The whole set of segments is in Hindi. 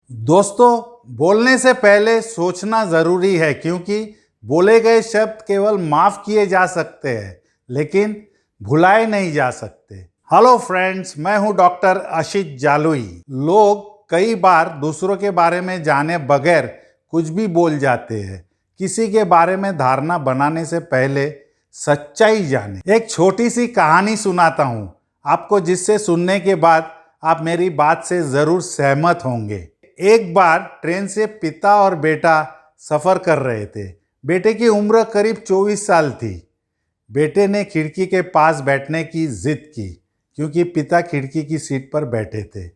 दोस्तों, बोलने से पहले सोचना ज़रूरी है क्योंकि बोले गए शब्द केवल माफ़ किए जा सकते हैं लेकिन भुलाए नहीं जा सकते। हेलो फ्रेंड्स, मैं हूं डॉक्टर आशीष जालोई। लोग कई बार दूसरों के बारे में जाने बगैर कुछ भी बोल जाते हैं। किसी के बारे में धारणा बनाने से पहले सच्चाई जाने। एक छोटी सी कहानी सुनाता हूं आपको, जिससे सुनने के बाद आप मेरी बात से ज़रूर सहमत होंगे। एक बार ट्रेन से पिता और बेटा सफ़र कर रहे थे। बेटे की उम्र करीब 24 साल थी। बेटे ने खिड़की के पास बैठने की जिद की क्योंकि पिता खिड़की की सीट पर बैठे थे।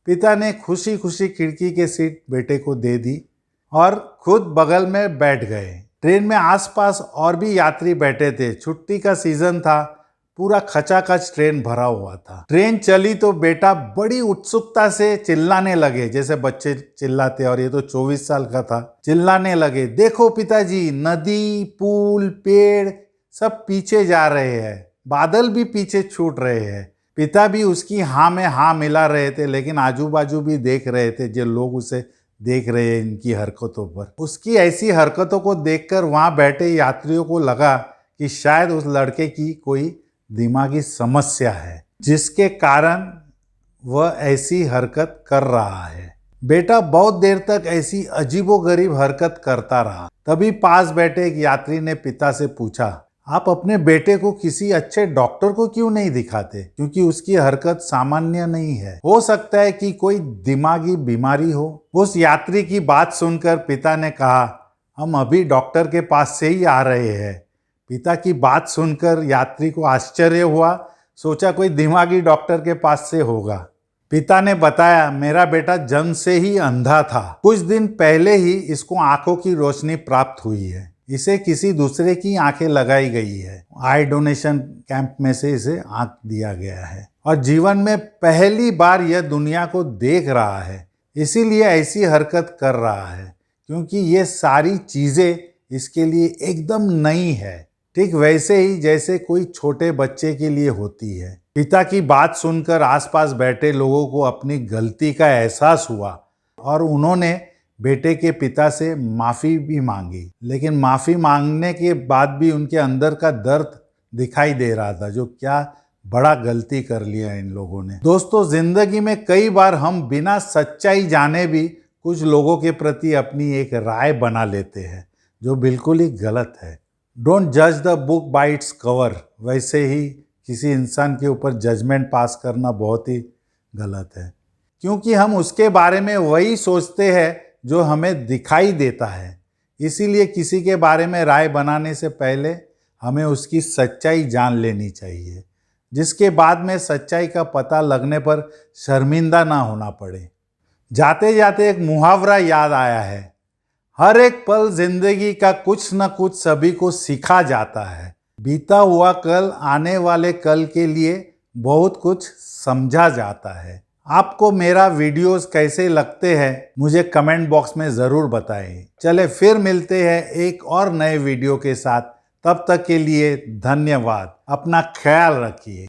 पिता ने खुशी खुशी खिड़की की सीट बेटे को दे दी और खुद बगल में बैठ गए। ट्रेन में आसपास और भी यात्री बैठे थे। छुट्टी का सीजन था। पूरा खचाखच ट्रेन भरा हुआ था। ट्रेन चली तो बेटा बड़ी उत्सुकता से चिल्लाने लगे, जैसे बच्चे चिल्लाते, और ये तो 24 साल का था। चिल्लाने लगे, देखो पिताजी, नदी, पुल, पेड़ सब पीछे जा रहे हैं, बादल भी पीछे छूट रहे हैं। पिता भी उसकी हाँ में हाँ मिला रहे थे, लेकिन आजू बाजू भी देख रहे थे जो लोग उसे देख रहे हैं इनकी हरकतों पर। उसकी ऐसी हरकतों को देखकर वहां बैठे यात्रियों को लगा कि शायद उस लड़के की कोई दिमागी समस्या है जिसके कारण वह ऐसी हरकत कर रहा है। बेटा बहुत देर तक ऐसी अजीबोगरीब हरकत करता रहा। तभी पास बैठे एक यात्री ने पिता से पूछा, आप अपने बेटे को किसी अच्छे डॉक्टर को क्यों नहीं दिखाते? क्योंकि उसकी हरकत सामान्य नहीं है। हो सकता है कि कोई दिमागी बीमारी हो। उस यात्री की बात सुनकर पिता ने कहा, हम अभी डॉक्टर के पास से ही आ रहे हैं। पिता की बात सुनकर यात्री को आश्चर्य हुआ। सोचा कोई दिमागी डॉक्टर के पास से होगा। पिता ने बताया, मेरा बेटा जन्म से ही अंधा था। कुछ दिन पहले ही इसको आंखों की रोशनी प्राप्त हुई है। इसे किसी दूसरे की आंखें लगाई गई है। आई डोनेशन कैंप में से इसे आंख दिया गया है और जीवन में पहली बार यह दुनिया को देख रहा है। इसीलिए ऐसी हरकत कर रहा है क्योंकि ये सारी चीजें इसके लिए एकदम नई है, ठीक वैसे ही जैसे कोई छोटे बच्चे के लिए होती है। पिता की बात सुनकर आसपास बैठे लोगों को अपनी गलती का एहसास हुआ और उन्होंने बेटे के पिता से माफ़ी भी मांगी। लेकिन माफ़ी मांगने के बाद भी उनके अंदर का दर्द दिखाई दे रहा था, जो क्या बड़ा गलती कर लिया इन लोगों ने। दोस्तों, जिंदगी में कई बार हम बिना सच्चाई जाने भी कुछ लोगों के प्रति अपनी एक राय बना लेते हैं जो बिल्कुल ही गलत है। डोंट जज the book by its cover. वैसे ही किसी इंसान के ऊपर जजमेंट पास करना बहुत ही गलत है, क्योंकि हम उसके बारे में वही सोचते हैं जो हमें दिखाई देता है। इसीलिए किसी के बारे में राय बनाने से पहले हमें उसकी सच्चाई जान लेनी चाहिए, जिसके बाद में सच्चाई का पता लगने पर शर्मिंदा ना होना पड़े। जाते जाते एक मुहावरा याद आया है, हर एक पल जिंदगी का कुछ न कुछ सभी को सिखा जाता है। बीता हुआ कल आने वाले कल के लिए बहुत कुछ समझा जाता है। आपको मेरा वीडियोस कैसे लगते हैं मुझे कमेंट बॉक्स में ज़रूर बताएं। चले फिर मिलते हैं एक और नए वीडियो के साथ। तब तक के लिए धन्यवाद। अपना ख्याल रखिए।